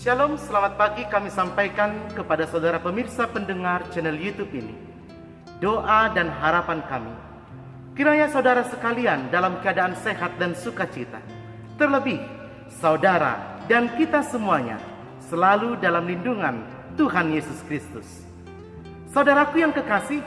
Shalom, selamat pagi kami sampaikan kepada saudara pemirsa pendengar channel YouTube ini. Doa dan harapan kami, kiranya saudara sekalian dalam keadaan sehat dan sukacita. Terlebih, saudara dan kita semuanya selalu dalam lindungan Tuhan Yesus Kristus. Saudaraku yang kekasih,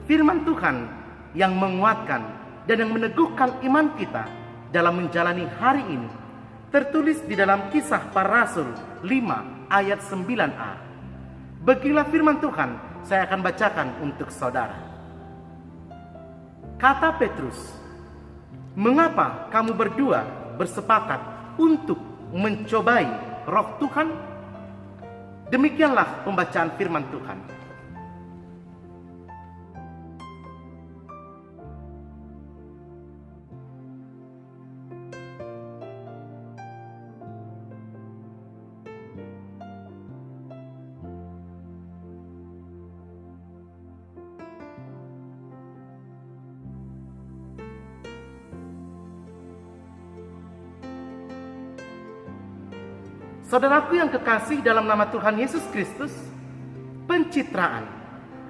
firman Tuhan yang menguatkan dan yang meneguhkan iman kita dalam menjalani hari ini tertulis di dalam Kisah Para Rasul 5 ayat 9a. Beginilah firman Tuhan, saya akan bacakan untuk saudara. Kata Petrus, "Mengapa kamu berdua bersepakat untuk mencobai Roh Tuhan?" Demikianlah pembacaan firman Tuhan. Saudaraku yang kekasih dalam nama Tuhan Yesus Kristus, pencitraan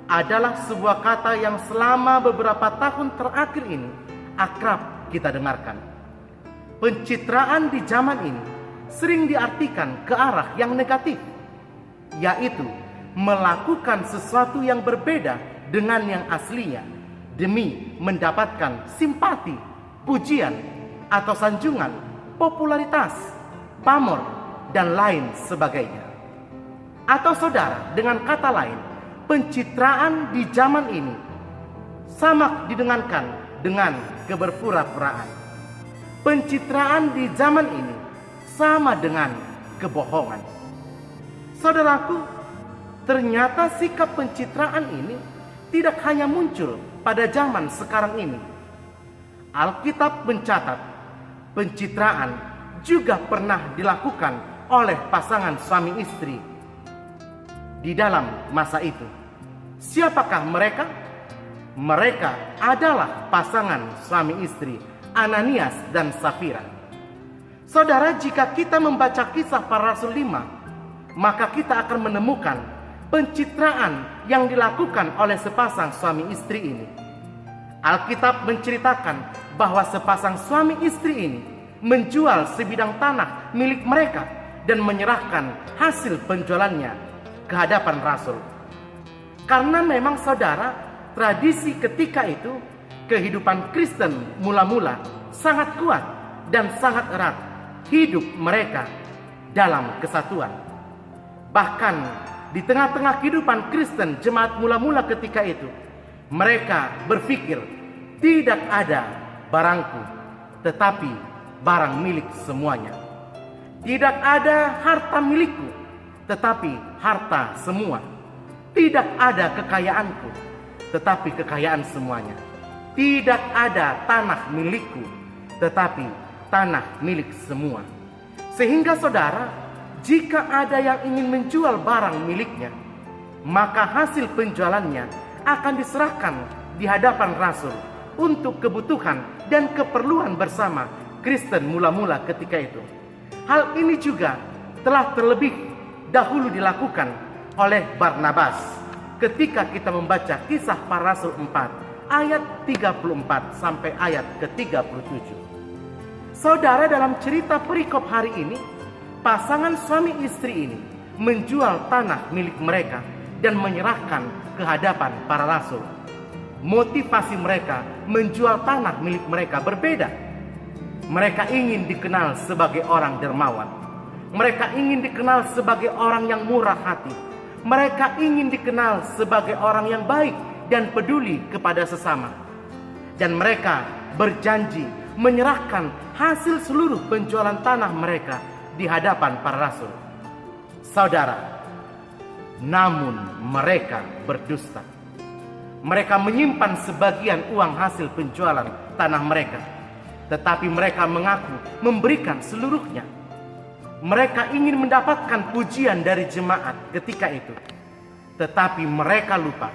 adalah sebuah kata yang selama beberapa tahun terakhir ini akrab kita dengarkan. Pencitraan di zaman ini sering diartikan ke arah yang negatif, yaitu melakukan sesuatu yang berbeda dengan yang aslinya demi mendapatkan simpati, pujian, atau sanjungan, popularitas, pamor, dan lain sebagainya. Atau saudara, dengan kata lain, pencitraan di zaman ini sama didengarkan dengan keberpura-puraan. Pencitraan di zaman ini sama dengan kebohongan. Saudaraku, ternyata sikap pencitraan ini tidak hanya muncul pada zaman sekarang ini. Alkitab mencatat pencitraan juga pernah dilakukan oleh pasangan suami istri di dalam masa itu. Siapakah mereka? Mereka adalah pasangan suami istri Ananias dan Safira. Saudara, jika kita membaca Kisah Para Rasul 5, maka kita akan menemukan pencitraan yang dilakukan oleh sepasang suami istri ini. Alkitab menceritakan bahwa sepasang suami istri ini menjual sebidang tanah milik mereka dan menyerahkan hasil penjualannya ke hadapan Rasul. Karena memang saudara, tradisi ketika itu, kehidupan Kristen mula-mula sangat kuat dan sangat erat. Hidup mereka dalam kesatuan. Bahkan di tengah-tengah kehidupan Kristen jemaat mula-mula ketika itu, mereka berpikir tidak ada barangku, tetapi barang milik semuanya. Tidak ada harta milikku, tetapi harta semua. Tidak ada kekayaanku, tetapi kekayaan semuanya. Tidak ada tanah milikku, tetapi tanah milik semua. Sehingga saudara, jika ada yang ingin menjual barang miliknya, maka hasil penjualannya akan diserahkan di hadapan Rasul untuk kebutuhan dan keperluan bersama Kristen mula-mula ketika itu. Hal ini juga telah terlebih dahulu dilakukan oleh Barnabas ketika kita membaca Kisah Para Rasul 4 ayat 34 sampai ayat ke-37. Saudara, dalam cerita perikop hari ini, pasangan suami istri ini menjual tanah milik mereka dan menyerahkan ke hadapan para rasul. Motivasi mereka menjual tanah milik mereka berbeda. Mereka ingin dikenal sebagai orang dermawan. Mereka ingin dikenal sebagai orang yang murah hati. Mereka ingin dikenal sebagai orang yang baik dan peduli kepada sesama. Dan mereka berjanji menyerahkan hasil seluruh penjualan tanah mereka di hadapan para rasul. Saudara, namun mereka berdusta. Mereka menyimpan sebagian uang hasil penjualan tanah mereka, tetapi mereka mengaku memberikan seluruhnya. Mereka ingin mendapatkan pujian dari jemaat ketika itu, tetapi mereka lupa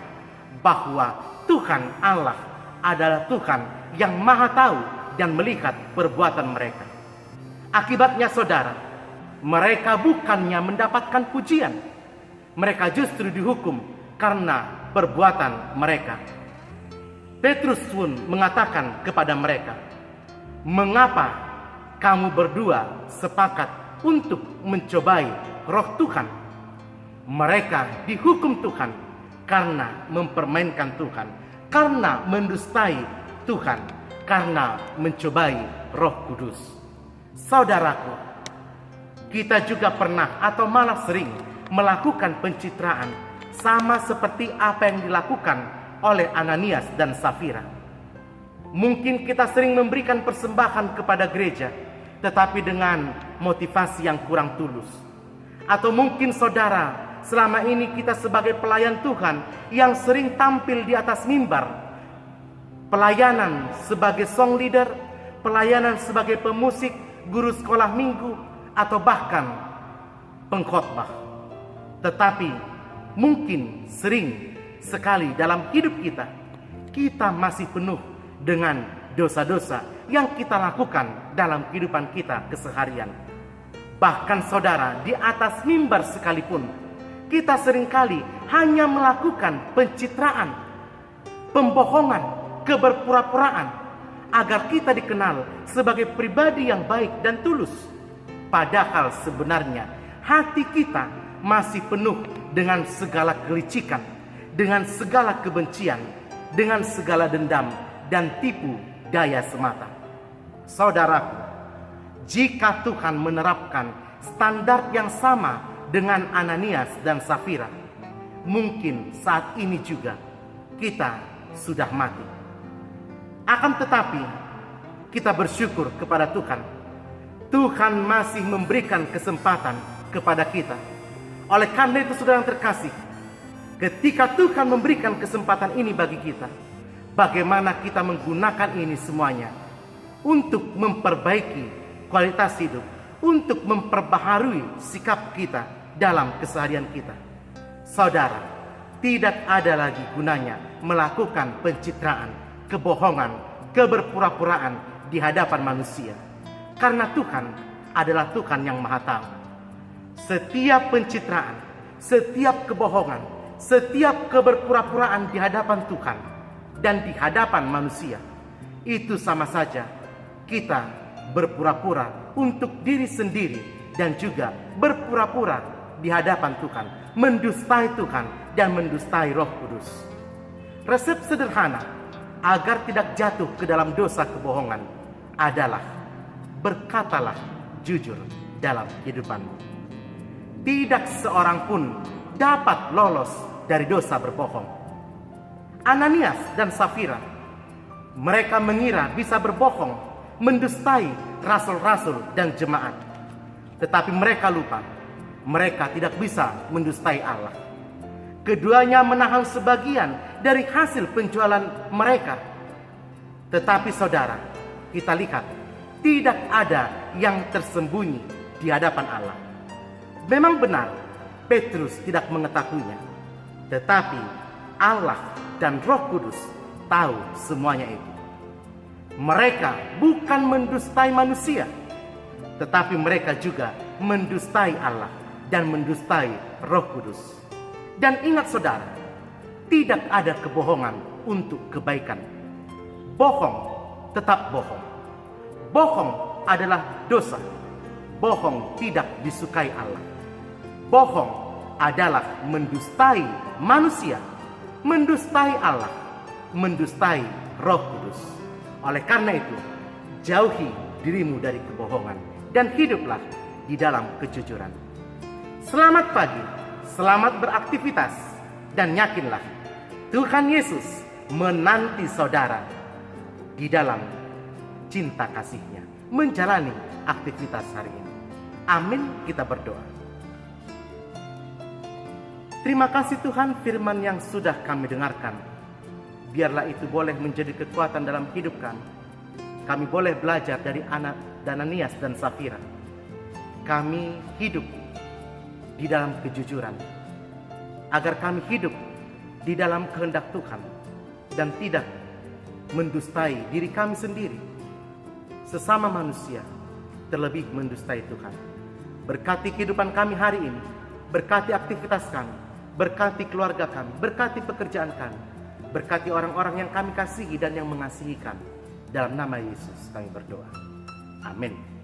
bahwa Tuhan Allah adalah Tuhan yang Maha Tahu dan melihat perbuatan mereka. Akibatnya saudara, mereka bukannya mendapatkan pujian, mereka justru dihukum karena perbuatan mereka. Petrus pun mengatakan kepada mereka, "Mengapa kamu berdua sepakat untuk mencobai roh Tuhan?" Mereka dihukum Tuhan karena mempermainkan Tuhan, karena mendustai Tuhan, karena mencobai Roh Kudus. Saudaraku, kita juga pernah atau malah sering melakukan pencitraan sama seperti apa yang dilakukan oleh Ananias dan Safira. Mungkin kita sering memberikan persembahan kepada gereja, tetapi dengan motivasi yang kurang tulus. Atau mungkin saudara, selama ini kita sebagai pelayan Tuhan yang sering tampil di atas mimbar, pelayanan sebagai song leader, pelayanan sebagai pemusik, guru sekolah minggu, atau bahkan pengkhotbah. Tetapi mungkin sering sekali dalam hidup kita masih penuh dengan dosa-dosa yang kita lakukan dalam kehidupan kita keseharian. Bahkan saudara, di atas mimbar sekalipun, kita seringkali hanya melakukan pencitraan, pembohongan, keberpura-puraan, agar kita dikenal sebagai pribadi yang baik dan tulus. Padahal sebenarnya hati kita masih penuh dengan segala kelicikan, dengan segala kebencian, dengan segala dendam dan tipu daya semata. Saudaraku, jika Tuhan menerapkan standar yang sama dengan Ananias dan Safira, mungkin saat ini juga kita sudah mati. Akan tetapi kita bersyukur kepada Tuhan. Tuhan masih memberikan kesempatan kepada kita. Oleh karena itu saudara yang terkasih, ketika Tuhan memberikan kesempatan ini bagi kita, bagaimana kita menggunakan ini semuanya untuk memperbaiki kualitas hidup, untuk memperbaharui sikap kita dalam keseharian kita. Saudara, tidak ada lagi gunanya melakukan pencitraan, kebohongan, keberpura-puraan di hadapan manusia. Karena Tuhan adalah Tuhan yang Maha Tahu. Setiap pencitraan, setiap kebohongan, setiap keberpura-puraan di hadapan Tuhan dan di hadapan manusia, itu sama saja kita berpura-pura untuk diri sendiri dan juga berpura-pura di hadapan Tuhan, mendustai Tuhan dan mendustai Roh Kudus. Resep sederhana agar tidak jatuh ke dalam dosa kebohongan adalah berkatalah jujur dalam kehidupanmu. Tidak seorang pun dapat lolos dari dosa berbohong. Ananias dan Safira, mereka mengira bisa berbohong, mendustai rasul-rasul dan jemaat. Tetapi mereka lupa, mereka tidak bisa mendustai Allah. Keduanya menahan sebagian dari hasil penjualan mereka. Tetapi saudara, kita lihat, tidak ada yang tersembunyi di hadapan Allah. Memang benar, Petrus tidak mengetahuinya. Tetapi Allah dan Roh Kudus tahu semuanya itu. Mereka bukan mendustai manusia, tetapi mereka juga mendustai Allah dan mendustai Roh Kudus. Dan ingat saudara, tidak ada kebohongan untuk kebaikan. Bohong tetap bohong. Bohong adalah dosa. Bohong tidak disukai Allah. Bohong adalah mendustai manusia, mendustai Allah, mendustai Roh Kudus. Oleh karena itu, jauhi dirimu dari kebohongan dan hiduplah di dalam kejujuran. Selamat pagi, selamat beraktivitas, dan yakinlah Tuhan Yesus menanti saudara di dalam cinta kasih-Nya menjalani aktivitas hari ini. Amin, kita berdoa. Terima kasih Tuhan, firman yang sudah kami dengarkan. Biarlah itu boleh menjadi kekuatan dalam hidup kami. Kami boleh belajar dari Ananias dan Safira. Kami hidup di dalam kejujuran, agar kami hidup di dalam kehendak Tuhan dan tidak mendustai diri kami sendiri, sesama manusia, terlebih mendustai Tuhan. Berkati kehidupan kami hari ini, berkati aktivitas kami, berkati keluarga kami, berkati pekerjaan kami, berkati orang-orang yang kami kasihi dan yang mengasihi kami. Dalam nama Yesus kami berdoa. Amin.